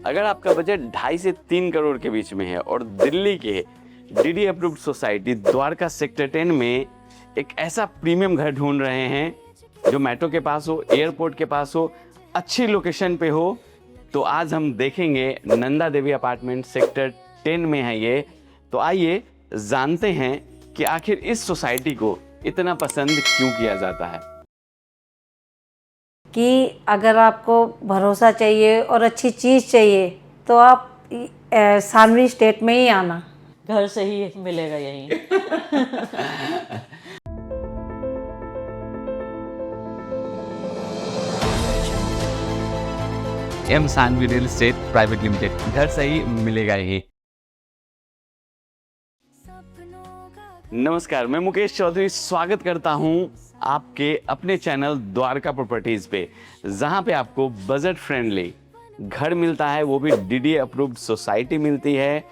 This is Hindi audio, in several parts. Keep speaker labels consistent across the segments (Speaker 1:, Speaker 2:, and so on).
Speaker 1: अगर आपका बजट 2.5 से 3 करोड़ के बीच में है और दिल्ली के DD approved society Dwarka sector 10 में एक ऐसा प्रीमियम घर ढूंढ रहे हैं जो मेट्रो के पास हो, एयरपोर्ट के पास हो, अच्छी लोकेशन पे हो, तो आज हम देखेंगे नंदा देवी अपार्टमेंट सेक्टर 10 में है ये। तो आइए जानते हैं कि आखिर इस सोसाइटी को इतना पसंद क्यों किया जाता है।
Speaker 2: कि अगर आपको भरोसा चाहिए और अच्छी चीज़ चाहिए तो आप सांवरी स्टेट में ही आना।
Speaker 3: घर से ही मिलेगा यहीं।
Speaker 1: M Sanvi real estate private limited, घर से ही मिलेगा यही। नमस्कार, मैं मुकेश चौधरी स्वागत करता हूं आपके अपने चैनल द्वारका प्रॉपर्टीज पे, जहां पे आपको बजट फ्रेंडली घर मिलता है, वो भी डीडी अप्रूव्ड सोसाइटी मिलती है।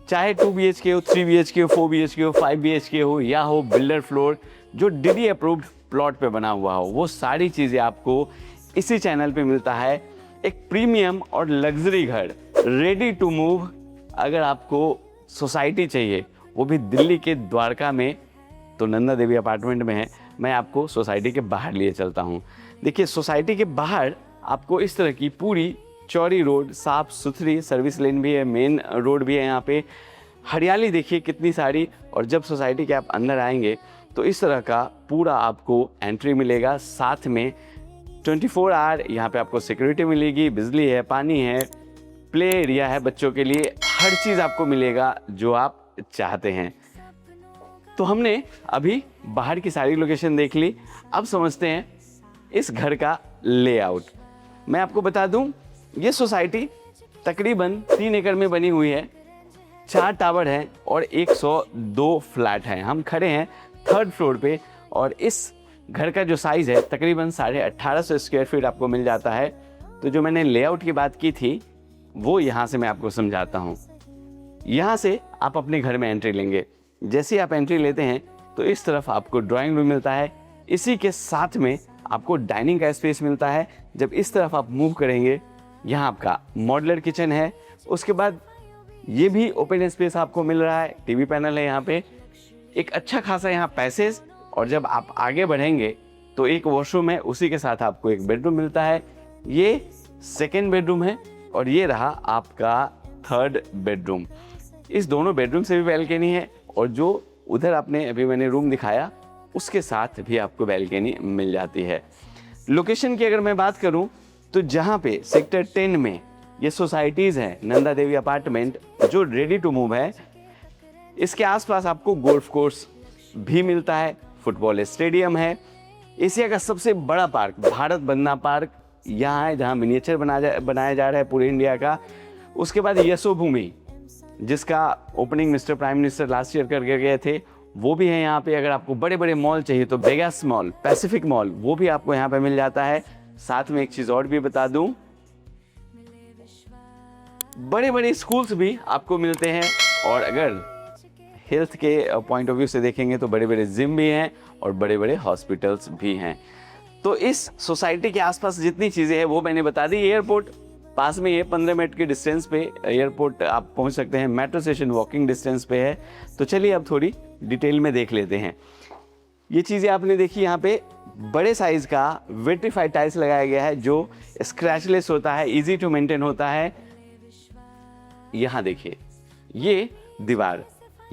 Speaker 1: चाहे 2 BHK हो, 3 BHK हो, 4 BHK हो, 5 BHK हो या हो बिल्डर फ्लोर जो डीडी अप्रूव्ड प्लॉट पे बना हुआ हो, वो सारी चीज़ें आपको इसी चैनल पे मिलता है। एक प्रीमियम और लग्जरी घर रेडी टू मूव अगर आपको सोसाइटी चाहिए, वो भी दिल्ली के द्वारका में, तो नंदा देवी अपार्टमेंट में है। मैं आपको सोसाइटी के बाहर लिए चलता हूँ। देखिए, सोसाइटी के बाहर आपको इस तरह की पूरी चौड़ी रोड, साफ सुथरी सर्विस लेन भी है, मेन रोड भी है, यहाँ पे हरियाली देखिए कितनी सारी। और जब सोसाइटी के आप अंदर आएंगे तो इस तरह का पूरा आपको एंट्री मिलेगा। साथ में 24 आवर यहाँ पे आपको सिक्योरिटी मिलेगी, बिजली है, पानी है, प्ले एरिया है बच्चों के लिए, हर चीज़ आपको मिलेगा जो आप चाहते हैं। तो हमने अभी बाहर की सारी लोकेशन देख ली, अब समझते हैं इस घर का लेआउट। मैं आपको बता दूं, ये सोसाइटी तकरीबन 3 एकड़ में बनी हुई है, 4 टावर हैं और 102 फ्लैट हैं। हम खड़े हैं 3rd फ्लोर पे और इस घर का जो साइज़ है तकरीबन 1850 स्क्वायर फीट आपको मिल जाता है। तो जो मैंने लेआउट की बात की थी वो यहाँ से मैं आपको समझाता हूँ। यहाँ से आप अपने घर में एंट्री लेंगे। जैसे ही आप एंट्री लेते हैं तो इस तरफ आपको ड्राइंग रूम मिलता है, इसी के साथ में आपको डाइनिंग का स्पेस मिलता है। जब इस तरफ आप मूव करेंगे, यहाँ आपका मॉड्यूलर किचन है। उसके बाद ये भी ओपन स्पेस आपको मिल रहा है, टीवी पैनल है यहाँ पे, एक अच्छा खासा यहाँ पैसेज। और जब आप आगे बढ़ेंगे तो एक वॉशरूम है, उसी के साथ आपको एक बेडरूम मिलता है। ये 2nd बेडरूम है और ये रहा आपका 3rd बेडरूम। इस दोनों बेडरूम से भी बैल्कनी है और जो उधर आपने अभी मैंने रूम दिखाया उसके साथ भी आपको बैल्कनी मिल जाती है। लोकेशन की अगर मैं बात करूं तो जहां पे सेक्टर 10 में ये सोसाइटीज़ हैं, नंदा देवी अपार्टमेंट जो रेडी टू मूव है, इसके आसपास आपको गोल्फ कोर्स भी मिलता है, फुटबॉल स्टेडियम है, एशिया का सबसे बड़ा पार्क भारत बंदना पार्क यहाँ है जहाँ मिनिएचर बनाया जा रहा है पूरे इंडिया का। उसके बाद यशोभूमि जिसका opening mister prime minister last year करके गए थे, वो भी है यहाँ पे। अगर आपको बड़े बड़े मॉल चाहिए तो वेगास मॉल, पैसिफिक मॉल, वो भी आपको यहाँ पे मिल जाता है। साथ में एक चीज़ और भी बता दूं, बड़े बड़े स्कूल्स भी आपको मिलते हैं। और अगर हेल्थ के पॉइंट ऑफ व्यू से देखेंगे तो बड़े बड़े जिम भी हैं और बड़े बड़े हॉस्पिटल्स भी हैं। तो इस सोसाइटी के आसपास जितनी चीज़ें हैं वो मैंने बता दी। एयरपोर्ट पास में ये 15 मिनट के डिस्टेंस पे एयरपोर्ट आप पहुंच सकते हैं, मेट्रो स्टेशन वॉकिंग डिस्टेंस पे है। तो चलिए अब थोड़ी डिटेल में देख लेते हैं। ये चीज़ें आपने देखी, यहाँ पे बड़े साइज़ का विट्रीफाइड टाइल्स लगाया गया है जो स्क्रैचलेस होता है, इजी टू मेंटेन होता है। यहाँ देखिए, ये दीवार,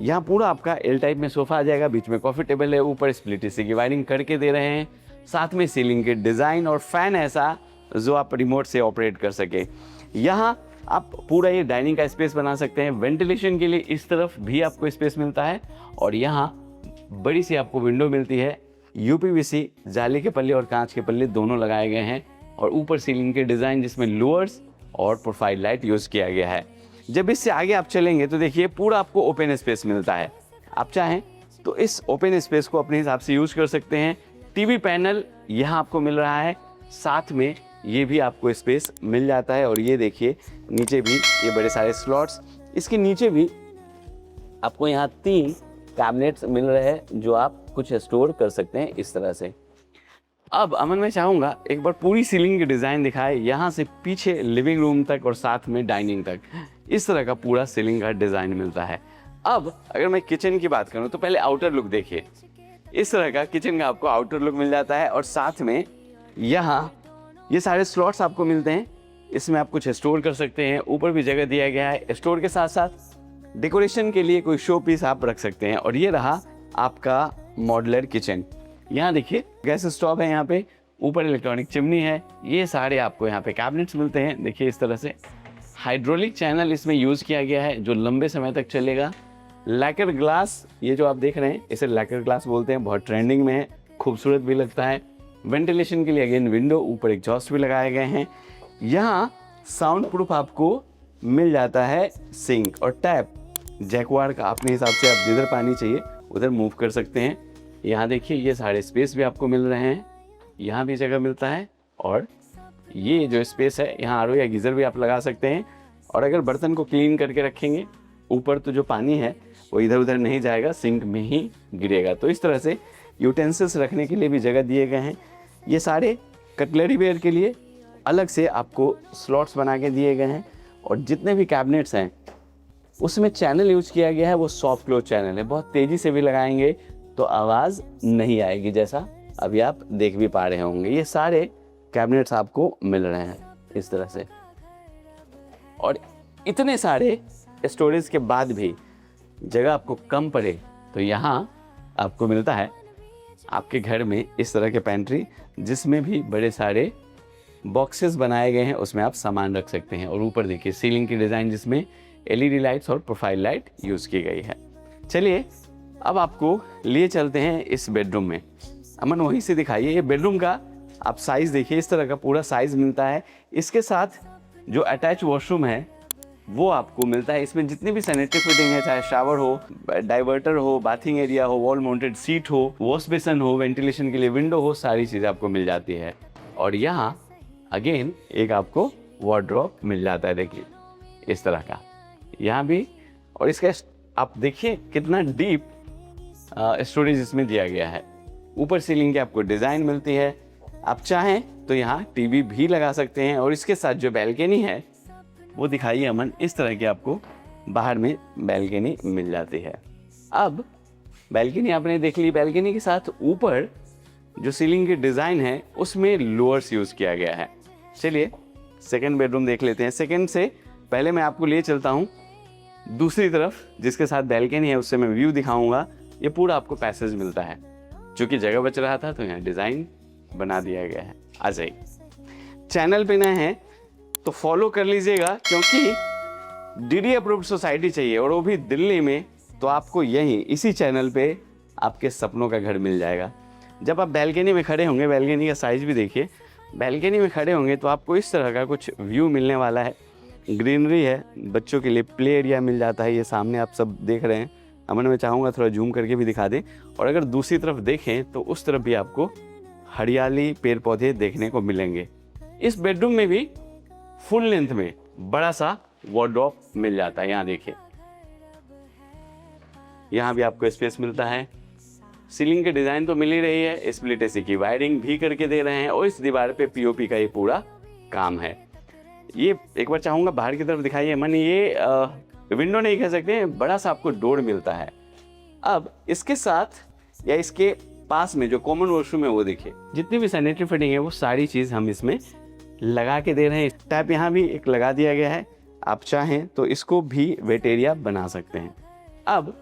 Speaker 1: यहाँ पूरा आपका एल टाइप में सोफा आ जाएगा, बीच में कॉफ़ी टेबल है, ऊपर स्प्लिट एसी की वायरिंग करके दे रहे हैं। साथ में सीलिंग के डिज़ाइन और फैन ऐसा जो आप रिमोट से ऑपरेट कर सके। यहाँ आप पूरा ये डाइनिंग का स्पेस बना सकते हैं। वेंटिलेशन के लिए इस तरफ भी आपको स्पेस मिलता है और यहाँ बड़ी सी आपको विंडो मिलती है। यूपीवीसी जाली के पल्ले और कांच के पल्ले दोनों लगाए गए हैं और ऊपर सीलिंग के डिज़ाइन जिसमें लोअर्स और प्रोफाइल लाइट यूज़ किया गया है। जब इससे आगे आप चलेंगे तो देखिए पूरा आपको ओपन स्पेस मिलता है। आप चाहें तो इस ओपन स्पेस को अपने हिसाब से यूज़ कर सकते हैं। टीवी पैनल यहाँ आपको मिल रहा है, साथ में ये भी आपको स्पेस मिल जाता है। और ये देखिए नीचे भी ये बड़े सारे स्लॉट्स, इसके नीचे भी आपको यहाँ 3 कैबिनेट्स मिल रहे हैं जो आप कुछ स्टोर कर सकते हैं इस तरह से। अब अमन मैं चाहूँगा एक बार पूरी सीलिंग की डिज़ाइन दिखाए, यहाँ से पीछे लिविंग रूम तक और साथ में डाइनिंग तक, इस तरह का पूरा सीलिंग का डिज़ाइन मिलता है। अब अगर मैं किचन की बात करूँ तो पहले आउटर लुक देखिए, इस तरह का किचन का आपको आउटर लुक मिल जाता है और साथ में यहाँ ये सारे स्लॉट्स आपको मिलते हैं, इसमें आप कुछ स्टोर कर सकते हैं, ऊपर भी जगह दिया गया है। स्टोर के साथ साथ डेकोरेशन के लिए कोई शो पीस आप रख सकते हैं। और ये रहा आपका मॉड्यूलर किचन। यहाँ देखिए गैस स्टोव है, यहाँ पे ऊपर इलेक्ट्रॉनिक चिमनी है, ये सारे आपको यहाँ पे कैबिनेट्स मिलते हैं। देखिए इस तरह से हाइड्रोलिक चैनल इसमें यूज़ किया गया है जो लंबे समय तक चलेगा। लैकर ग्लास, ये जो आप देख रहे हैं इसे लैकर ग्लास बोलते हैं, बहुत ट्रेंडिंग में है, खूबसूरत भी लगता है। वेंटिलेशन के लिए अगेन विंडो, ऊपर एग्जॉस्ट भी लगाए गए हैं। यहाँ साउंड प्रूफ आपको मिल जाता है सिंक और टैप जैकवार का, अपने हिसाब से आप जिधर पानी चाहिए उधर मूव कर सकते हैं। यहाँ देखिए ये सारे स्पेस भी आपको मिल रहे हैं, यहाँ भी जगह मिलता है। और ये जो स्पेस है यहाँ आरओ या गीज़र भी आप लगा सकते हैं। और अगर बर्तन को क्लीन करके रखेंगे, ऊपर तो जो पानी है वो इधर उधर नहीं जाएगा, सिंक में ही गिरेगा। तो इस तरह से यूटेंसिल्स रखने के लिए भी जगह दिए गए हैं। ये सारे कटलरी वेयर के लिए अलग से आपको स्लॉट्स बना के दिए गए हैं। और जितने भी कैबिनेट्स हैं उसमें चैनल यूज किया गया है वो सॉफ्ट क्लोज चैनल है, बहुत तेज़ी से भी लगाएंगे तो आवाज़ नहीं आएगी, जैसा अभी आप देख भी पा रहे होंगे। ये सारे कैबिनेट्स आपको मिल रहे हैं इस तरह से। और इतने सारे स्टोरेज के बाद भी जगह आपको कम पड़े तो यहाँ आपको मिलता है आपके घर में इस तरह के पैंट्री, जिसमें भी बड़े सारे बॉक्सेस बनाए गए हैं, उसमें आप सामान रख सकते हैं। और ऊपर देखिए सीलिंग की डिज़ाइन जिसमें एलईडी लाइट्स और प्रोफाइल लाइट यूज़ की गई है। चलिए अब आपको लिए चलते हैं इस बेडरूम में। अमन वहीं से दिखाइए, ये बेडरूम का आप साइज़ देखिए, इस तरह का पूरा साइज़ मिलता है। इसके साथ जो अटैच वॉशरूम है वो आपको मिलता है। इसमें जितनी भी सैनिटरी फिटिंग है, चाहे शावर हो, डाइवर्टर हो, बाथिंग एरिया हो, वॉल माउंटेड सीट हो, वॉश बेसन हो, वेंटिलेशन के लिए विंडो हो, सारी चीज़ें आपको मिल जाती है। और यहाँ अगेन एक आपको वार्डरोब मिल जाता है, देखिए इस तरह का यहाँ भी। और इसका आप देखिए कितना डीप स्टोरेज इसमें दिया गया है। ऊपर सीलिंग की आपको डिज़ाइन मिलती है, आप चाहें तो यहाँ टीवी भी लगा सकते हैं। और इसके साथ जो बैल्कनी है वो दिखाइए अमन, इस तरह की आपको बाहर में बैल्कनी मिल जाती है। अब बैल्कनी आपने देख ली, बैल्कनी के साथ ऊपर जो सीलिंग की डिज़ाइन है उसमें लोअर्स यूज़ किया गया है। चलिए सेकंड बेडरूम देख लेते हैं। सेकंड से पहले मैं आपको ले चलता हूँ दूसरी तरफ जिसके साथ बैल्कनी है, उससे मैं व्यू दिखाऊंगा। ये पूरा आपको पैसेज मिलता है, चूँकि जगह बच रहा था तो यहाँ डिज़ाइन बना दिया गया है। आ जाइए, चैनल पे नए हैं तो फॉलो कर लीजिएगा, क्योंकि डीडी अप्रूव्ड सोसाइटी चाहिए और वो भी दिल्ली में, तो आपको यहीं इसी चैनल पे आपके सपनों का घर मिल जाएगा। जब आप बैल्कनी में खड़े होंगे, बैल्कनी का साइज़ भी देखिए, बैल्कनी में खड़े होंगे तो आपको इस तरह का कुछ व्यू मिलने वाला है। ग्रीनरी है, बच्चों के लिए प्ले एरिया मिल जाता है, ये सामने आप सब देख रहे हैं। अमन मैं चाहूँगा थोड़ा जूम करके भी दिखा दें। और अगर दूसरी तरफ देखें तो उस तरफ भी आपको हरियाली, पेड़ पौधे देखने को मिलेंगे। इस बेडरूम में भी फुल लेंथ में बड़ा सा वार्डरोब मिल जाता है। यहाँ देखिए, यहाँ भी आपको स्पेस मिलता है। सीलिंग के डिज़ाइन तो मिल ही रही है, स्प्लिट एसी की वायरिंग भी करके दे रहे हैं और इस दीवार पे पीओपी का ये पूरा काम है। ये एक बार चाहूँगा बाहर की तरफ दिखाइए मन, ये विंडो नहीं कह सकते, बड़ा सा आपको डोर मिलता है। अब इसके साथ या इसके पास में जो कॉमन वॉशरूम है वो देखिए, जितनी भी सैनिटरी फिटिंग है वो सारी चीज़ हम इसमें लगा के दे रहे हैं। टैप यहाँ भी एक लगा दिया गया है, आप चाहें तो इसको भी वेट एरिया बना सकते हैं। अब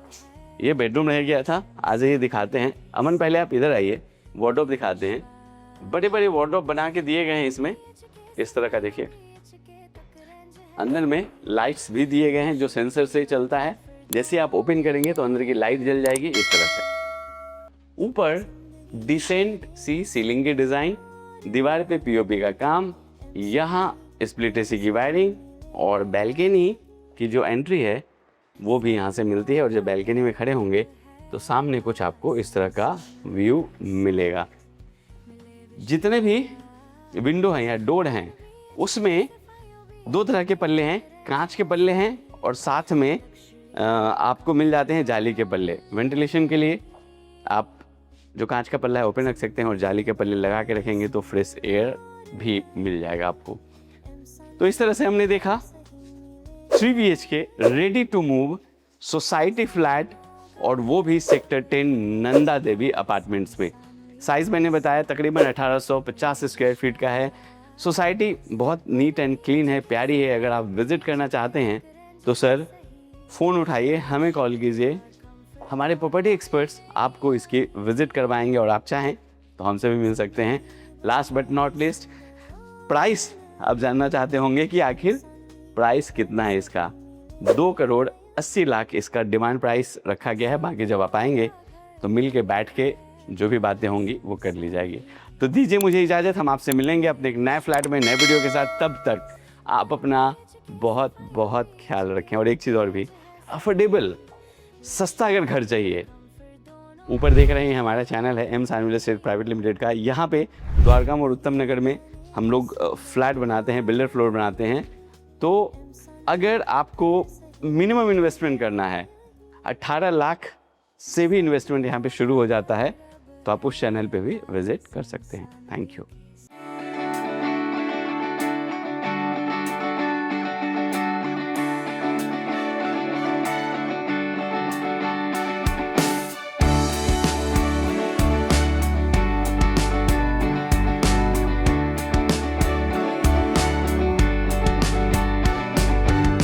Speaker 1: ये बेडरूम रह गया था, आज ये दिखाते हैं। अमन पहले आप इधर आइए, वार्डरोब दिखाते हैं। बड़े बड़े वार्डरोब बना के दिए गए हैं इसमें, इस तरह का देखिए। अंदर में लाइट्स भी दिए गए हैं जो सेंसर से चलता है, जैसे आप ओपन करेंगे तो अंदर की लाइट जल जाएगी इस तरह से। ऊपर डिसेंट सी सीलिंग की डिज़ाइन, दीवार पे पीओपी का काम, यहाँ स्प्लिट एसी की वायरिंग और बैल्कनी की जो एंट्री है वो भी यहाँ से मिलती है। और जब बैल्कनी में खड़े होंगे तो सामने कुछ आपको इस तरह का व्यू मिलेगा। जितने भी विंडो हैं या डोर हैं उसमें दो तरह के पल्ले हैं, कांच के पल्ले हैं और साथ में आपको मिल जाते हैं जाली के पल्ले। वेंटिलेशन के लिए आप जो कांच का पल्ला है ओपन रख सकते हैं और जाली के पल्ले लगा के रखेंगे तो फ्रेश एयर भी मिल जाएगा आपको। तो इस तरह से हमने देखा 3 BHK ready to move society flat, और वो भी सेक्टर 10 नंदा देवी अपार्टमेंट्स में। साइज़ मैंने बताया तकरीबन 1850 स्क्वायर फीट का है। सोसाइटी बहुत नीट एंड क्लीन है, प्यारी है। अगर आप विज़िट करना चाहते हैं तो सर फ़ोन उठाइए, हमें कॉल कीजिए, हमारे प्रॉपर्टी एक्सपर्ट्स आपको इसकी विज़िट करवाएंगे, और आप चाहें तो हमसे भी मिल सकते हैं। Last but not list, price आप जानना चाहते होंगे कि आखिर प्राइस कितना है इसका। 2,80,00,000 इसका डिमांड प्राइस रखा गया है। बाकी जब आप आएंगे तो मिल के बैठ के जो भी बातें होंगी वो कर ली जाएगी। तो दीजिए मुझे इजाज़त, हम आपसे मिलेंगे अपने एक नए फ्लैट में नए वीडियो के साथ। तब तक आप अपना बहुत बहुत ख्याल रखें। और एक चीज़ और भी, अफोर्डेबल सस्ता अगर घर चाहिए, ऊपर देख रहे हैं हमारा चैनल है M Sanvi real estate private limited का। यहाँ पे द्वारका और उत्तम नगर में हम लोग फ्लैट बनाते हैं, बिल्डर फ्लोर बनाते हैं। तो अगर आपको मिनिमम इन्वेस्टमेंट करना है, 18 लाख से भी इन्वेस्टमेंट यहाँ पे शुरू हो जाता है, तो आप उस चैनल पे भी विजिट कर सकते हैं। Thank you.